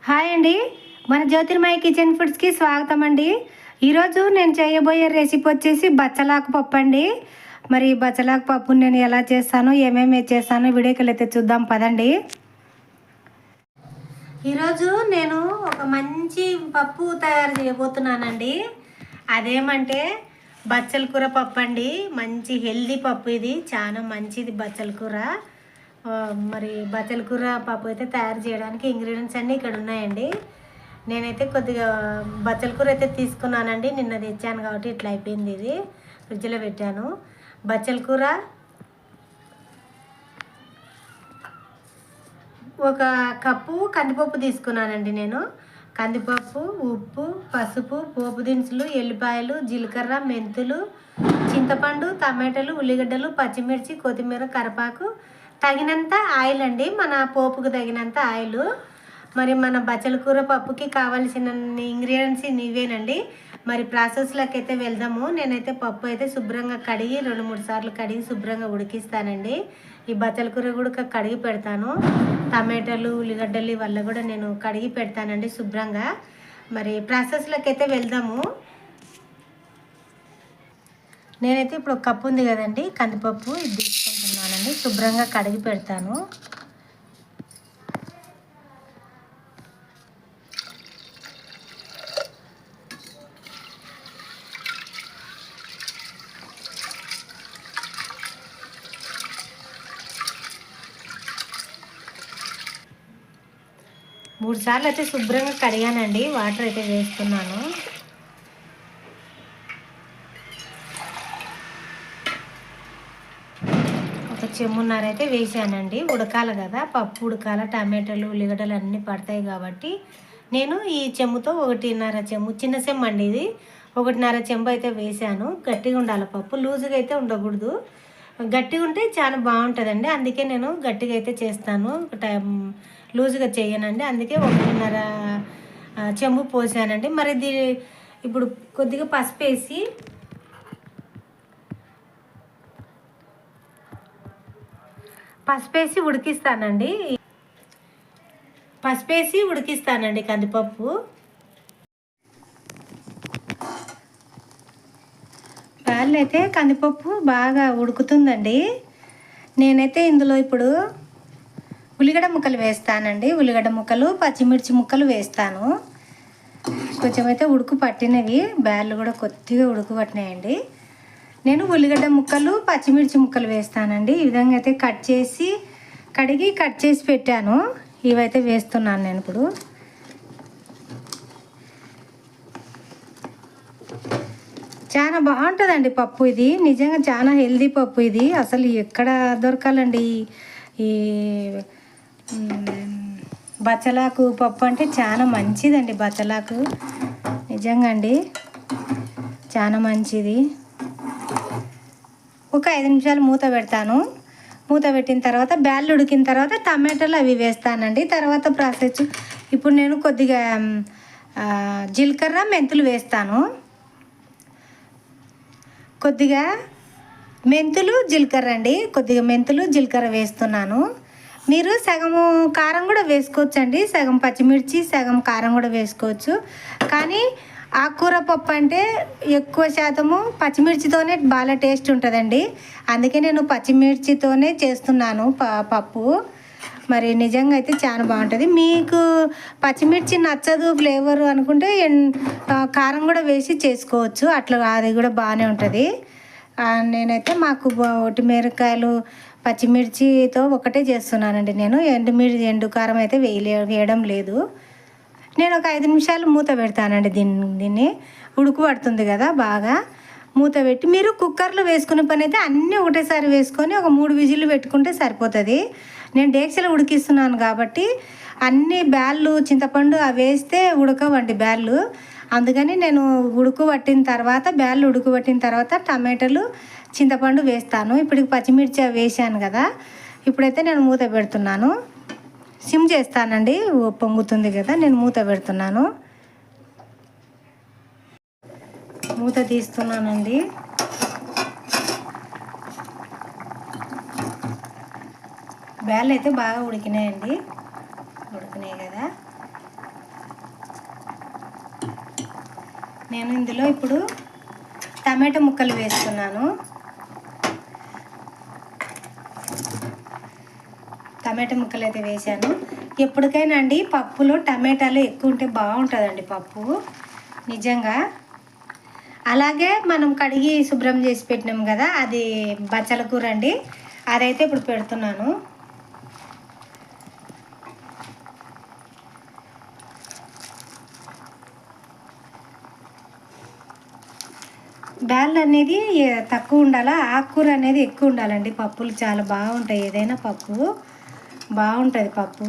Hi అండి, మన జ్యోతిర్మయ kitchen ఫుడ్స్కి స్వాగతం అండి. ఈరోజు నేను చేయబోయే రెసిపీ వచ్చేసి బచ్చలాకు పప్పు అండి. మరి బచ్చలాకు పప్పు నేను ఎలా చేస్తానో ఏమేమి చేస్తానో వీడియోకి అయితే చూద్దాం పదండి. ఈరోజు నేను ఒక మంచి పప్పు తయారు చేయబోతున్నానండి. అదేమంటే బచ్చల కూర పప్పు అండి. మంచి హెల్దీ పప్పు, ఇది చాలా మంచిది బచ్చల కూర. మరి బచ్చల కూర పప్పు అయితే తయారు చేయడానికి ఇంగ్రీడియంట్స్ అన్నీ ఇక్కడ ఉన్నాయండి. నేనైతే కొద్దిగా బచ్చల కూర అయితే తీసుకున్నానండి. నిన్న తెచ్చాను కాబట్టి ఇట్లా అయిపోయింది. ఇది ఫ్రిడ్జ్లో పెట్టాను. బచ్చల కూర ఒక కప్పు కందిపప్పు తీసుకున్నానండి. నేను కందిపప్పు, ఉప్పు, పసుపు, పోపు దినుసులు, ఎల్లిపాయలు, జీలకర్ర, మెంతులు, చింతపండు, టమాటాలు, ఉల్లిగడ్డలు, పచ్చిమిర్చి, కొత్తిమీర, కరివేపాకు, తగినంత ఆయిల్ అండి. మన పోపుకు తగినంత ఆయిల్. మరి మన బచ్చల కూర పప్పుకి కావాల్సిన ఇంగ్రీడియంట్స్ ఇవేనండి. మరి ప్రాసెస్లోకి అయితే వెళ్దాము. నేనైతే పప్పు అయితే శుభ్రంగా కడిగి 2-3 సార్లు కడిగి శుభ్రంగా ఉడికిస్తానండి. ఈ బచ్చల కూర కూడా కడిగి పెడతాను. టమాటాలు, ఉల్లిగడ్డలు వల్ల కూడా నేను కడిగి పెడతానండి శుభ్రంగా. మరి ప్రాసెస్లోకి అయితే వెళ్దాము. నేనైతే ఇప్పుడు ఒక కప్పు ఉంది కదండి కందిపప్పు, ఇది తీసుకుంటున్నానండి. శుభ్రంగా కడిగి పెడతాను. మూడు సార్లు అయితే శుభ్రంగా కడిగానండి. వాటర్ అయితే వేస్తున్నాను. ఒక చెమ్మున్నర అయితే వేసానండి. ఉడకాలి కదా, పప్పు ఉడకాల, టమాటాలు, ఉల్లిగడ్డలు అన్నీ పడతాయి కాబట్టి నేను ఈ చెంబుతో 1.5 చెంబు, చిన్న చెంబు అండి ఇది, 1.5 చెంబు అయితే వేసాను. గట్టిగా ఉండాలి పప్పు, లూజుగా అయితే ఉండకూడదు. గట్టిగా ఉంటే చాలా బాగుంటుందండి. అందుకే నేను గట్టిగా అయితే చేస్తాను, లూజుగా చేయనండి. అందుకే 1.5 చెంబు పోసానండి. మరి ఇది ఇప్పుడు కొద్దిగా పసుపేసి ఉడికిస్తానండి కందిపప్పు. పాలు అయితే కందిపప్పు బాగా ఉడుకుతుందండి. నేనైతే ఇందులో ఇప్పుడు ఉల్లిగడ్డ ముక్కలు వేస్తానండి. ఉల్లిగడ్డ ముక్కలు, పచ్చిమిర్చి ముక్కలు వేస్తాను. కొంచెం అయితే ఉడుకు పట్టినవి, బ్యాళ్ళు కూడా కొద్దిగా ఉడుకు పట్టినాయండి. నేను ఉల్లిగడ్డ ముక్కలు, పచ్చిమిర్చి ముక్కలు వేస్తానండి. ఈ విధంగా అయితే కడిగి కట్ చేసి పెట్టాను. ఇవైతే వేస్తున్నాను నేను ఇప్పుడు. చాలా బాగుంటుందండి పప్పు ఇది. నిజంగా చాలా హెల్దీ పప్పు ఇది. అసలు ఎక్కడ దొరకాలండి ఈ బచ్చలాకు పప్పు అంటే చాలా మంచిదండి. బచ్చలాకు నిజంగా అండి చాలా మంచిది. ఒక 5 నిమిషాలు మూత పెడతాను. మూత పెట్టిన తర్వాత బ్యాళ్ళు ఉడికిన తర్వాత టమాటాలు అవి వేస్తానండి. తర్వాత ప్రాసెస్ ఇప్పుడు నేను కొద్దిగా జీలకర్ర, మెంతులు వేస్తాను. కొద్దిగా మెంతులు, జీలకర్ర అండి, కొద్దిగా మెంతులు, జీలకర్ర వేస్తున్నాను. మీరు సగము కారం కూడా వేసుకోవచ్చండి. సగం పచ్చిమిర్చి, సగం కారం కూడా వేసుకోవచ్చు. కానీ ఆకుకూర పప్పు అంటే ఎక్కువ శాతము పచ్చిమిర్చితోనే బాగా టేస్ట్ ఉంటుందండి. అందుకే నేను పచ్చిమిర్చితోనే చేస్తున్నాను పప్పు. మరి నిజంగా అయితే చాలా బాగుంటుంది. మీకు పచ్చిమిర్చి నచ్చదు ఫ్లేవర్ అనుకుంటే కారం కూడా వేసి చేసుకోవచ్చు. అట్లా అది కూడా బాగానే ఉంటుంది. నేనైతే మాకు ఒటిమిరకాయలు, పచ్చిమిర్చితో ఒకటే చేస్తున్నానండి. నేను ఎండు కారం అయితే వేయడం లేదు. నేను ఒక 5 నిమిషాలు మూత పెడతానండి. దీన్ని ఉడుకు పడుతుంది కదా బాగా. మూత పెట్టి మీరు కుక్కర్లో వేసుకునే పని అయితే అన్నీ ఒకటేసారి వేసుకొని ఒక 3 విజిల్లు పెట్టుకుంటే సరిపోతుంది. నేను డేక్షలో ఉడికిస్తున్నాను కాబట్టి అన్ని బ్యాళ్ళు, చింతపండు అవి వేస్తే ఉడకవండి బ్యాళ్ళు. అందుకని నేను బ్యాళ్ళు ఉడకబట్టిన తర్వాత టమాటాలు, చింతపండు వేస్తాను. ఇప్పుడు పచ్చిమిర్చి వేసాను కదా. ఇప్పుడైతే నేను మూత పెడుతున్నాను. సిమ్ చేస్తానండి, పొంగుతుంది కదా. నేను మూత పెడుతున్నాను. మూత తీస్తున్నానండి. బ్యాళ్ళు అయితే బాగా ఉడికినాయి కదా. నేను ఇందులో ఇప్పుడు టమాటా ముక్కలు వేస్తున్నాను. టమాటా ముక్కలు అయితే వేసాను. ఎప్పటికైనా అండి పప్పులో టమాటాలు ఎక్కువ ఉంటే బాగుంటుందండి పప్పు నిజంగా. అలాగే మనం కడిగి శుభ్రం చేసి పెట్టినాం కదా, అది బచ్చల కూర అండి. అదైతే ఇప్పుడు పెడుతున్నాను. బ్యాల్ అనేది తక్కువ ఉండాలా, ఆకుకూర అనేది ఎక్కువ ఉండాలండి. పప్పులు చాలా బాగుంటాయి, ఏదైనా పప్పు బాగుంటుంది పప్పు.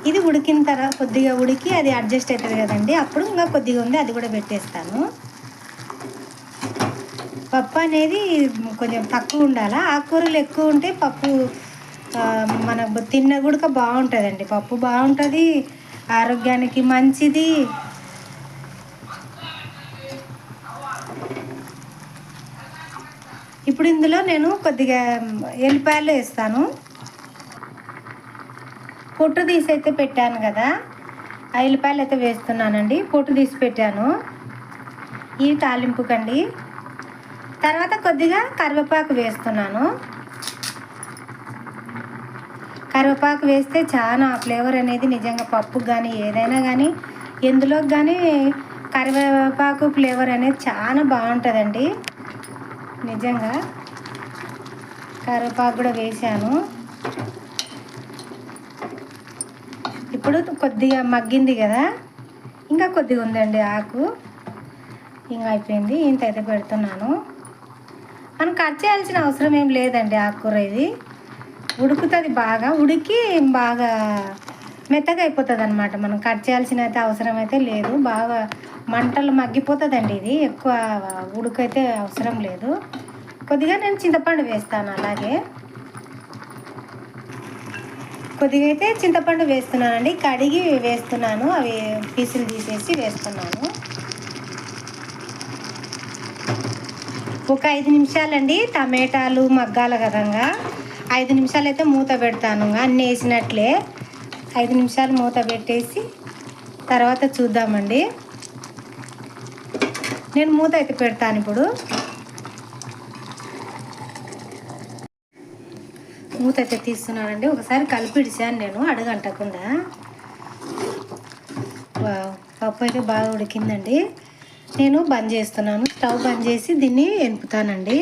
ఇది ఉడికిన తర్వాత కొద్దిగా ఉడికి అది అడ్జస్ట్ అవుతుంది కదండి, అప్పుడు ఇంకా కొద్దిగా ఉంది అది కూడా పెట్టేస్తాను. పప్పు అనేది కొంచెం తక్కువ ఉండాలా, ఆకుకూరలు ఎక్కువ ఉంటే పప్పు మనకు తిన్న కూడా బాగుంటుందండి. పప్పు బాగుంటుంది, ఆరోగ్యానికి మంచిది. ఇప్పుడు ఇందులో నేను కొద్దిగా ఎల్లిపాయలు వేస్తాను. పొట్టు తీసి అయితే పెట్టాను కదా, ఆ ఎల్లిపాయలు అయితే వేస్తున్నానండి. పొట్టు తీసి పెట్టాను. ఇవి తాలింపుకండి. తర్వాత కొద్దిగా కరివేపాకు వేస్తున్నాను. కరివేపాకు వేస్తే చాలా ఫ్లేవర్ అనేది నిజంగా పప్పుకు కానీ ఏదైనా కానీ ఎందులోకి కానీ కరివేపాకు ఫ్లేవర్ అనేది చాలా బాగుంటుందండి నిజంగా. కరివేపాకు కూడా వేసాను. ఇప్పుడు కొద్దిగా మగ్గింది కదా, ఇంకా కొద్దిగా ఉందండి ఆకు, ఇంకా అయిపోయింది. ఇంత అయితే పెడుతున్నాను. మనం కట్ చేయాల్సిన అవసరం ఏం లేదండి. ఆకుకూర ఇది ఉడుకుతుంది, బాగా ఉడికి బాగా మెత్తగా అయిపోతుంది అనమాట. మనం కట్ చేయాల్సిన అయితే అవసరం అయితే లేదు. బాగా మంటలు మగ్గిపోతుందండి. ఇది ఎక్కువ ఉడుకైతే అవసరం లేదు. కొద్దిగా నేను చింతపండు వేస్తాను. అలాగే కొద్దిగా అయితే చింతపండు వేస్తున్నానండి, కడిగి వేస్తున్నాను. అవి పీసులు తీసేసి వేస్తున్నాను. ఒక 5 నిమిషాలండి టమాటాలు మగ్గాల కదంగా. 5 నిమిషాలు అయితే మూత పెడతాను. అన్నీ వేసినట్లే 5 నిమిషాలు మూత పెట్టేసి తర్వాత చూద్దామండి. నేను మూత అయితే పెడతాను. ఇప్పుడు మూత అయితే తీస్తున్నానండి. ఒకసారి కలిపిడిచాను నేను అడుగంటకుండా. పప్పు అయితే బాగా ఉడికిందండి. నేను బంద్ చేస్తున్నాను. స్టవ్ బంద్ చేసి దీన్ని ఎనుపుతానండి.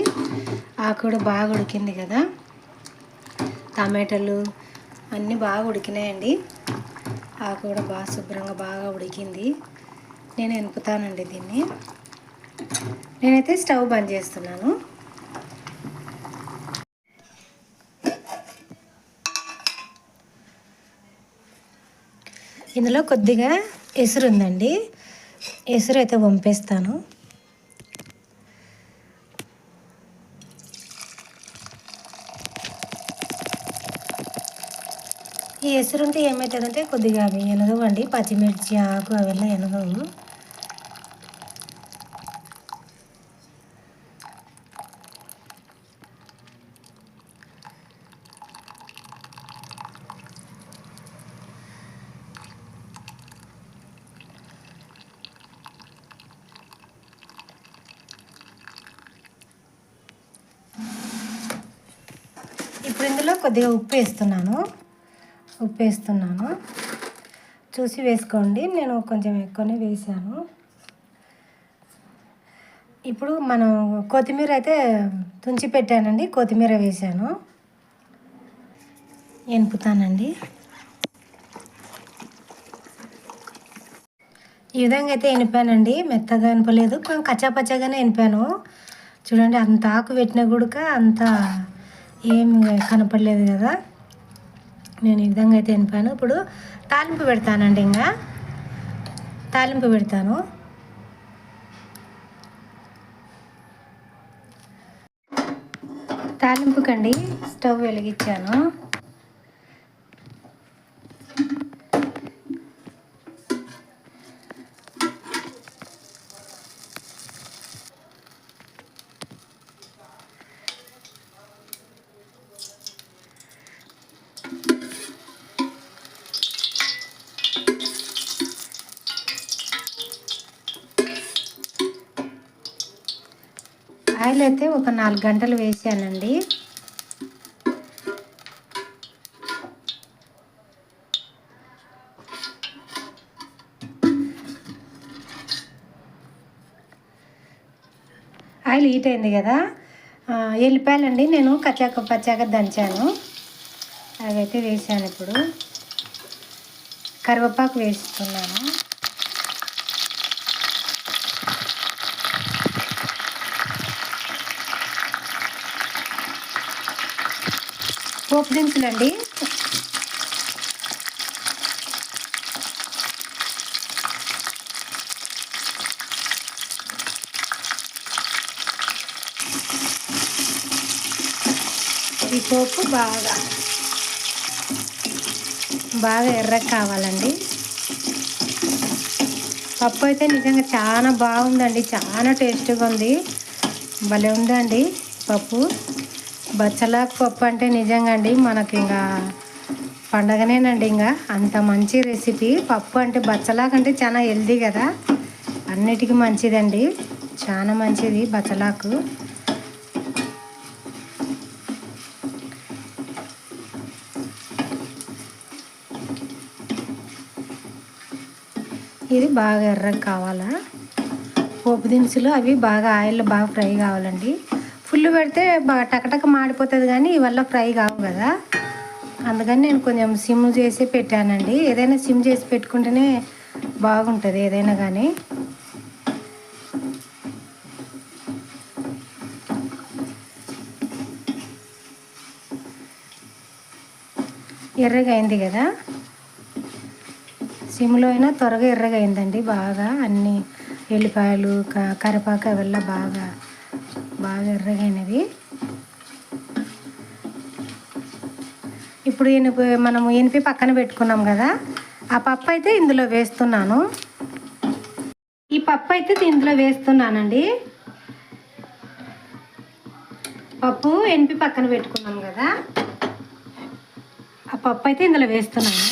ఆకు కూడా బాగా ఉడికింది కదా, టమాటాలు అన్నీ బాగా ఉడికినాయండి. ఆకు కూడా బాగా శుభ్రంగా బాగా ఉడికింది. నేను ఎనుపుతానండి దీన్ని. నేనైతే స్టవ్ బంద్ చేస్తున్నాను. ఇందులో కొద్దిగా ఎసురు ఉందండి, ఎసురు అయితే వంపేస్తాను. ఈ ఎసురు ఉంటే ఏమవుతుందంటే కొద్దిగా అవి ఎనగవండి, పచ్చిమిర్చి ఆకు అವೆಲ್ಲ ఎనగవు. ఇప్పుడు ఇందులో కొద్దిగా ఉప్పు వేస్తున్నాను. చూసి వేసుకోండి. నేను కొంచెం ఎక్కువనే వేసాను. ఇప్పుడు మనం కొత్తిమీర అయితే తుంచి పెట్టానండి, కొత్తిమీర వేసాను. ఎనుపుతానండి. ఈ విధంగా అయితే ఎనిపానండి. మెత్తగా ఎనపలేదు, కొంచెం కచ్చాపచ్చాగానే ఎనిపాను. చూడండి, అంత ఆకు పెట్టిన గుడక అంత ఏం కనపడలేదు కదా. నేను ఈ విధంగా అయితే ఎనిపాను. ఇప్పుడు తాలింపు పెడతానండి. ఇంకా తాలింపు పెడతాను. తాలింపుకండి స్టవ్ వెలిగించాను. ఆయిల్ అయితే ఒక 4 గంటలు వేసానండి. ఆయిల్ హీట్ అయింది కదా, ఎల్లిపాయలండి నేను కచ్చాక పచ్చాక దంచాను, అవైతే వేసాను. ఇప్పుడు కరివేపాకు వేస్తున్నాను. పోపు దినుసులండి, ఈ పోపు బాగా ఎర్రగా కావాలండి. పప్పు అయితే నిజంగా చాలా బాగుందండి, చాలా టేస్టీగా ఉంది, భలే ఉందండి పప్పు. బచ్చలాకు పప్పు అంటే నిజంగా అండి మనకి ఇంకా పండగనేనండి. ఇంకా అంత మంచి రెసిపీ పప్పు అంటే. బచ్చలాకు అంటే చాలా హెల్దీ కదా, అన్నిటికీ మంచిదండి, చాలా మంచిది బచ్చలాకు. ఇది బాగా ఎర్రగా కావాలా. పోపు దినుసులు అవి బాగా ఆయిల్లో బాగా ఫ్రై కావాలండి. ఫుల్ పెడితే బాగా టకటక మాడిపోతుంది, కానీ ఇవల్ల ఫ్రై కావు కదా, అందుకని నేను కొంచెం సిమ్ చేసి పెట్టానండి. ఏదైనా సిమ్ చేసి పెట్టుకుంటేనే బాగుంటుంది ఏదైనా కానీ. ఎర్రగా అయింది కదా, సిమ్లో అయినా త్వరగా ఎర్రగా అయిందండి బాగా. అన్ని ఎల్లిపాయలు కరివేపాకు అవల్ల బాగా ఎర్రగా అయినవి. ఇప్పుడు మనము ఎనిపి పక్కన పెట్టుకున్నాం కదా, ఆ పప్పు అయితే ఇందులో వేస్తున్నాను. ఈ పప్పు అయితే ఇందులో వేస్తున్నానండి. పప్పు ఎనిపి పక్కన పెట్టుకున్నాం కదా, ఆ పప్పు అయితే ఇందులో వేస్తున్నాను.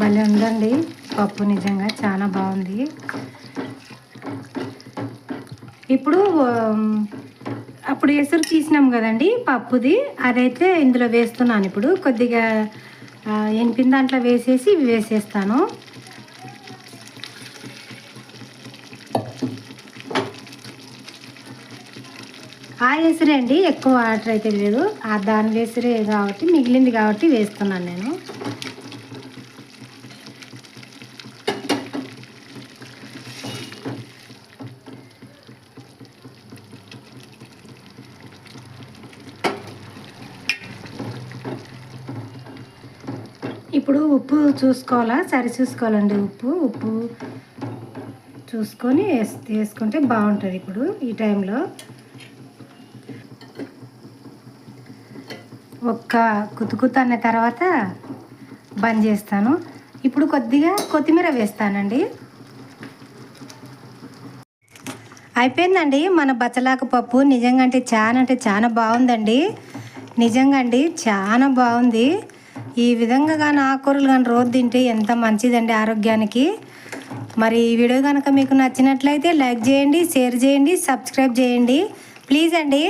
భలే ఉందండి పప్పు, నిజంగా చాలా బాగుంది. ఇప్పుడు అప్పుడు ఎసురు తీసినాం కదండి పప్పుది, అదైతే ఇందులో వేస్తున్నాను. ఇప్పుడు కొద్దిగా ఎనిపిన దాంట్లో వేసేసి ఇవి వేసేస్తాను. ఆ ఎసురే అండి, ఎక్కువ వాటర్ అయితే లేదు, దాని వేసురే కాబట్టి మిగిలింది కాబట్టి వేస్తున్నాను నేను. ఇప్పుడు ఉప్పు చూసుకోవాలా, సరి చూసుకోవాలండి. ఉప్పు చూసుకొని వేసుకుంటే బాగుంటుంది. ఇప్పుడు ఈ టైంలో ఒక్క కుతుకుతు అన్న తర్వాత బంద్ చేస్తాను. ఇప్పుడు కొద్దిగా కొత్తిమీర వేస్తానండి. అయిపోయిందండి మన బచ్చలాకు పప్పు. నిజంగా అంటే చాలా బాగుందండి, నిజంగా అండి చాలా బాగుంది. ఈ విధంగా కానీ ఆకుకూరలు కానీ రోజు తింటే ఎంత మంచిదండి ఆరోగ్యానికి. మరి ఈ వీడియో కనుక మీకు నచ్చినట్లయితే లైక్ చేయండి, షేర్ చేయండి, సబ్స్క్రైబ్ చేయండి ప్లీజ్ అండి.